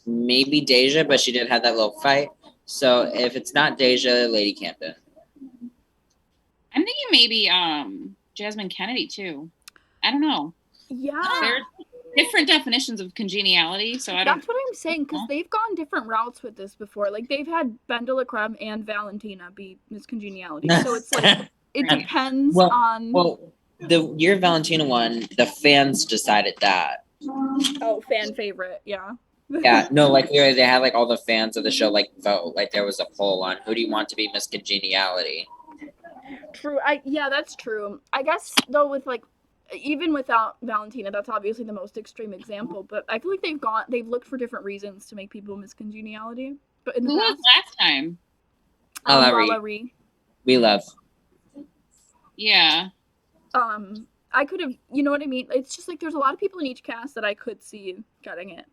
maybe Deja, but she did have that little fight. So if it's not Deja, Lady Camden. I'm thinking maybe Jasmine Kennedy too. I don't know. Yeah. There's different definitions of congeniality, so I don't. That's what I'm saying, because they've gone different routes with this before. Like, they've had Ben de la Creme and Valentina be Miss Congeniality. So it's like, it Right. depends Well- on. Well, the year Valentina won, the fans decided that. Oh, fan favorite, yeah. Yeah, no, like they had like all the fans of the show like vote. Like there was a poll on who do you want to be Miss Congeniality. True. Yeah, that's true. I guess, though, with like, even without Valentina, that's obviously the most extreme example, but I feel like they've looked for different reasons to make people Miss Congeniality. But in the Who was past, last time? Lala Ree. We love. Yeah. I could have, you know what I mean? It's just like there's a lot of people in each cast that I could see getting it.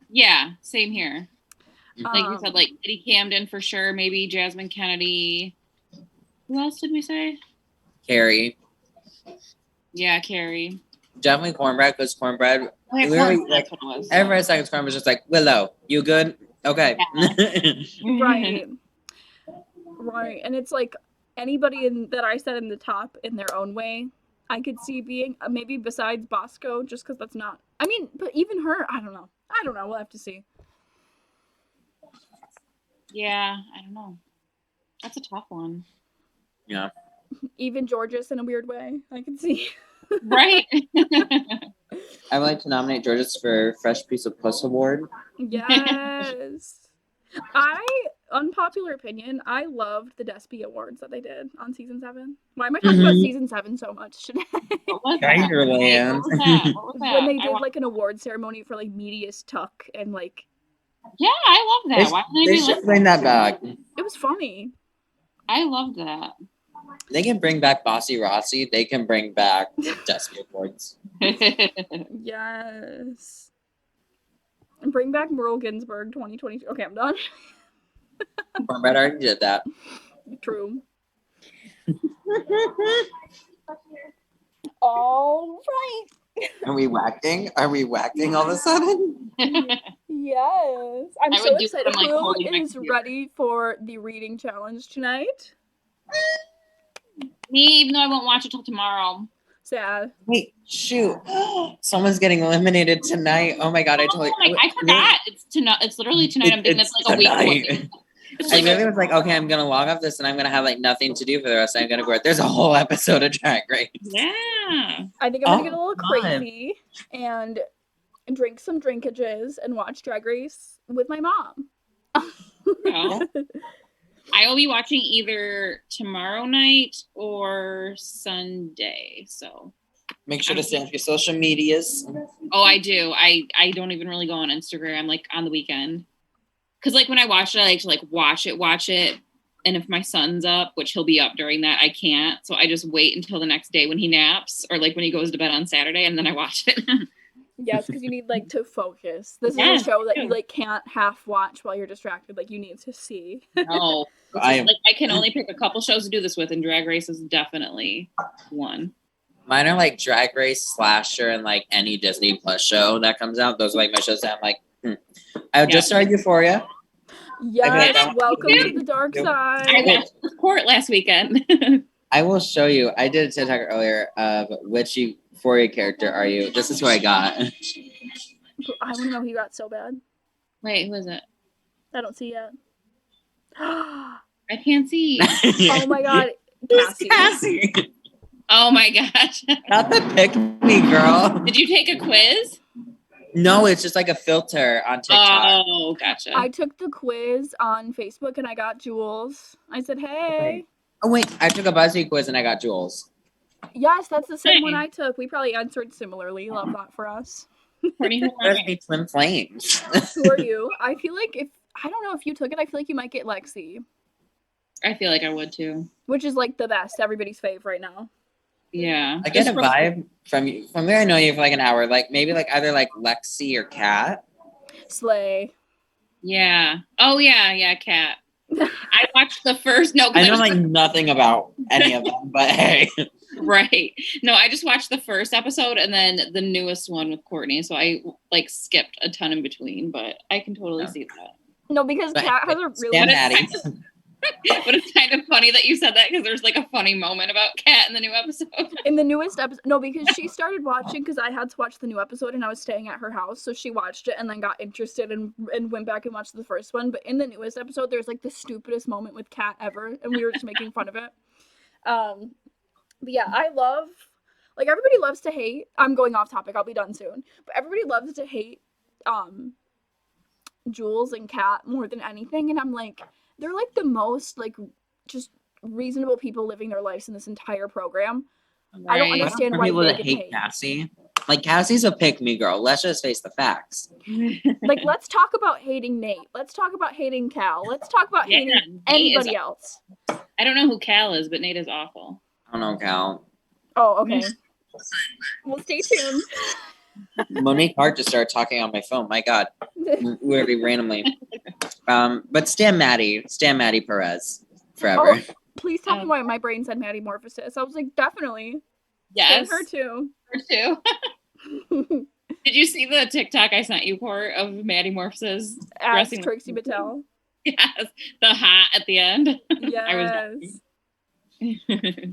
Yeah. Same here. Like you said, Um, like Kitty Camden for sure. Maybe Jasmine Kennedy. Who else did we say? Carrie. Yeah, Carrie. Definitely Cornbread, because Cornbread, Oh, yeah, literally, Cornbread, like, that's what it was. every second Cornbread was just like, Willow, you good? Okay. right. Right. And it's like anybody that I said in the top in their own way, I could see being maybe besides Bosco, just because that's not. I mean, but even her, I don't know. We'll have to see. Yeah, I don't know. That's a tough one. Yeah. Even Georges in a weird way, I can see. Right? I would like to nominate Georges for Fresh Piece of Puss Award. Yes. Unpopular opinion, I loved the Despy Awards that they did on season 7. Why am I talking about Mhm. season 7 so much today? What was that? Tigerland. What was that? What was that? When they I did wa- like an award ceremony for like Meatiest Tuck, and like Yeah, I love that. Why didn't They anybody should listen? bring that back. it was funny. I love that. They can bring back Bossy Rossi. They can bring back Despy Awards. Yes. And bring back Merle Ginsburg 2022. Okay, I'm done. Cornbread already did that. True. All right. Are we whacking? Are we whacking all of a sudden? Yes. I'm I so would do excited. some, like, Who holding my is computer. ready for the reading challenge tonight? Me, even though I won't watch it till tomorrow. Sad. Wait, shoot. Someone's getting eliminated tonight. Oh my god, I totally I forgot. It's tonight. It's literally tonight. I'm thinking it's like a week away. I really was like, okay, I'm gonna log off this and I'm gonna have like nothing to do for the rest. I'm gonna go. There's a whole episode of Drag Race. Yeah. I think I'm gonna get a little crazy and drink some drinkages and watch Drag Race with my mom. Yeah. I will be watching either tomorrow night or Sunday. So make sure to stay off your social medias. Oh, I do. I don't even really go on Instagram like on the weekend. Cause like when I watch it, I like to like watch it. And if my son's up, which he'll be up during that, I can't. So I just wait until the next day when he naps or like when he goes to bed on Saturday and then I watch it. Yes, because you need like to focus. This is a show that you like can't half watch while you're distracted. Like you need to see. No, I can only pick a couple shows to do this with, and Drag Race is definitely one. Mine are like Drag Race, Slasher, and like any Disney Plus show that comes out. Those are like my shows that I'm like, I just started Euphoria. Yes, welcome to the dark side. I watched the court last weekend. I will show you. I did a TikTok earlier of which Euphoria character are you? This is who I got. I want to know who you got so bad. Wait, who is it? I don't see yet. I can't see. Oh my god, Cassie. Oh my gosh. Not the pick me girl. Did you take a quiz? No, it's just like a filter on TikTok. Oh, gotcha. I took the quiz on Facebook and I got Jules. I said, hey. Oh wait, I took a BuzzFeed quiz and I got Jules. Yes, that's the same one I took. We probably answered similarly. Love that for us. Twin flames. Who are you? I feel like I don't know if you took it, I feel like you might get Lexi. I feel like I would too. Which is like the best, everybody's fave right now. Yeah. I get a vibe from you. From where I know you for like an hour. Like maybe like either like Lexi or Kat. Slay. Yeah. Oh yeah, Kat. I watched the first. No, I know like nothing about any of them, but hey. Right. No, I just watched the first episode and then the newest one with Courtney. So I like skipped a ton in between, but I can totally see that. No, because Kat has a really. But it's kind of funny that you said that because there's like a funny moment about Kat in the new episode. In the newest episode, no, because she started watching because I had to watch the new episode and I was staying at her house, so she watched it and then got interested and went back and watched the first one. But in the newest episode, there's like the stupidest moment with Kat ever, and we were just making fun of it. But yeah, I love, like everybody loves to hate. I'm going off topic. I'll be done soon. But everybody loves to hate, Jules and Kat more than anything, and I'm like. They're like the most like just reasonable people living their lives in this entire program. Right. I don't understand why they hate Cassie. Like Cassie's a pick me girl. Let's just face the facts. Like let's talk about hating Nate. Let's talk about hating Cal. Let's talk about hating anybody else. I don't know who Cal is, but Nate is awful. I don't know Cal. Oh, okay. Well, stay tuned. Monique Hart just started talking on my phone. My God, really randomly. But Stan Maddie Perez forever. Oh, please tell me why my brain said Maddie Morphosis. I was like, definitely. Yes, her too. Her too. Did you see the TikTok I sent you, Court, of Maddie Morphosis dressing Trixie Mattel? Yes, the hat at the end. Yes.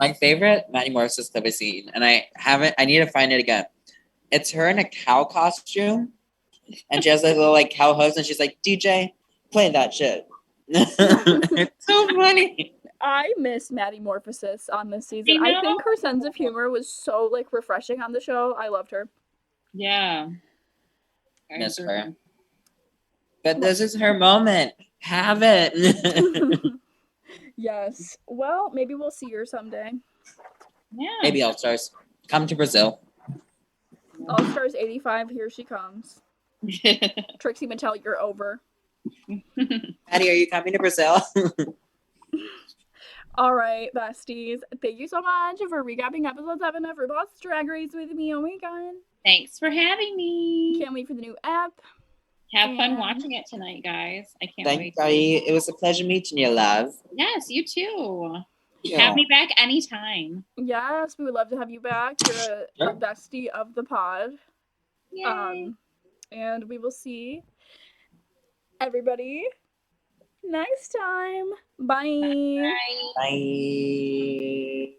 My favorite Maddie Morphosis clip I've seen, and I need to find it again. It's her in a cow costume, and she has like a little like cow hose, and she's like, DJ, play that shit. It's so funny. I miss Maddie Morphosis on this season. I think her sense of humor was so like refreshing on the show. I loved her. Yeah. I miss her. But this is her moment. Have it. Yes. Well, maybe we'll see her someday. Yeah. Maybe All Stars. Come to Brazil. All Stars 85, here she comes. Trixie Mattel, you're over. Maddie, are you coming to Brazil? All right, besties. Thank you so much for recapping episode 7 of RuPaul's Drag Race with me. Oh my god. Thanks for having me. Can't wait for the new app. Have fun watching it tonight, guys. I can't wait. Thank you. It was a pleasure meeting you, love. Yes, you too. Yeah. Have me back anytime. Yes, we would love to have you back. You're a bestie of the pod. Yay. And we will see everybody next time. Bye. Bye. Bye.